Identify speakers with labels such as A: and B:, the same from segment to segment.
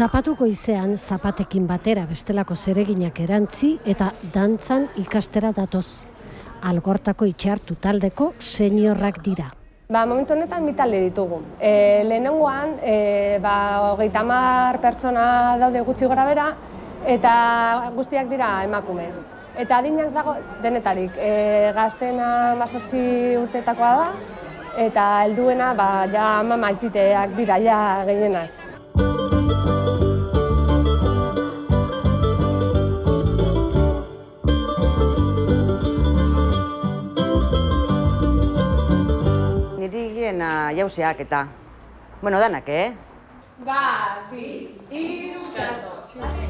A: Zapatu goizean zapatekin batera bestelako zereginak erantzi eta dantzan ikastera datoz. Algortako Itxartu taldeko seniorrak dira.
B: Momentu honetan bi talde ditugu. Lehenengoan 30 pertsona daude gutxi gora bera eta guztiak dira emakume. Eta adinak dago denetarik. Gazteena 18 urtetakoa da eta helduena ja mama aititeak dira ja gehienak.
C: Jauziak eta, danak,
B: Bat, bi, hiru, salto.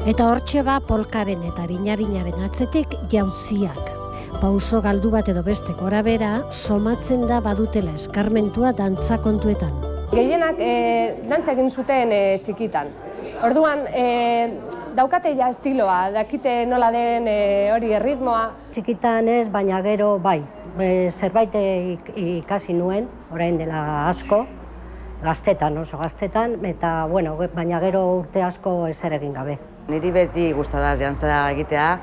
A: Eta hortxe polkaren eta arinarinaren atzetik jauziak. Pauso galdu bat edo beste gora bera, somatzen da badutela eskarmentua dantza kontuetan.
B: Gehienak dantza egin zuten txikitan. Orduan, daukate ja estiloa, dakite nola den hori erritmoa.
D: Txikitan ez, baina gero bai. Zerbait ikasi nuen, orain dela asko, gaztetan, oso gaztetan, eta baina gero urte asko ezer egin gabe.
C: Niri beti gustadaz jantzara egitea,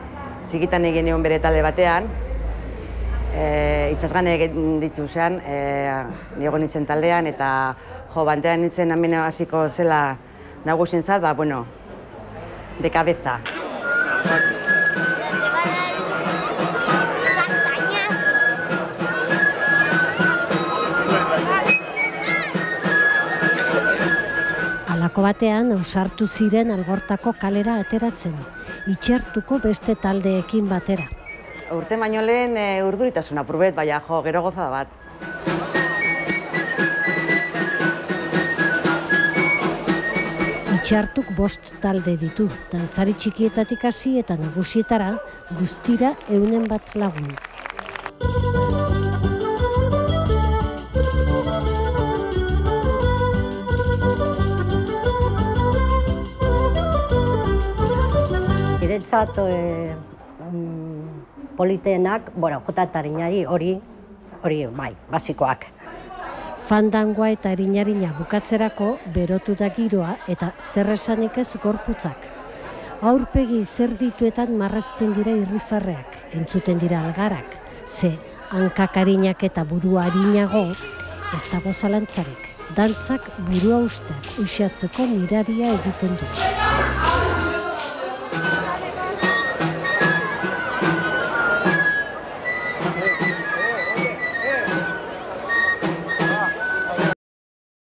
C: txikitan egin nion bere talde batean, itxasgane egin dituzean, nigo nintzen taldean, eta bantean nintzen hemen hasiko zela nagusientzat, de cabeza.
A: Halako batean ausartu ziren Algortako kalera ateratzen, Itxartuko beste taldeekin batera.
C: Urte baino lehen urduritasun apurbet, baina gero gozada bat.
A: Itxartuk 5 talde ditu, dantzari txikietatik hasi eta nagusietara, guztira 100 lagun.
D: Niretzat politeenak, jota eta arinari hori bai, basikoak.
A: Fandangoa eta arinarina bukatzerako berotu da giroa eta zer esanik ez gorputzak. Aurpegi zer dituetan marrazten dira irrifarreak, entzuten dira algarak, ze hankak arinak eta burua arinago, ez dago zalantzarik. Dantzak burua usteak uxatzeko miraria egiten du.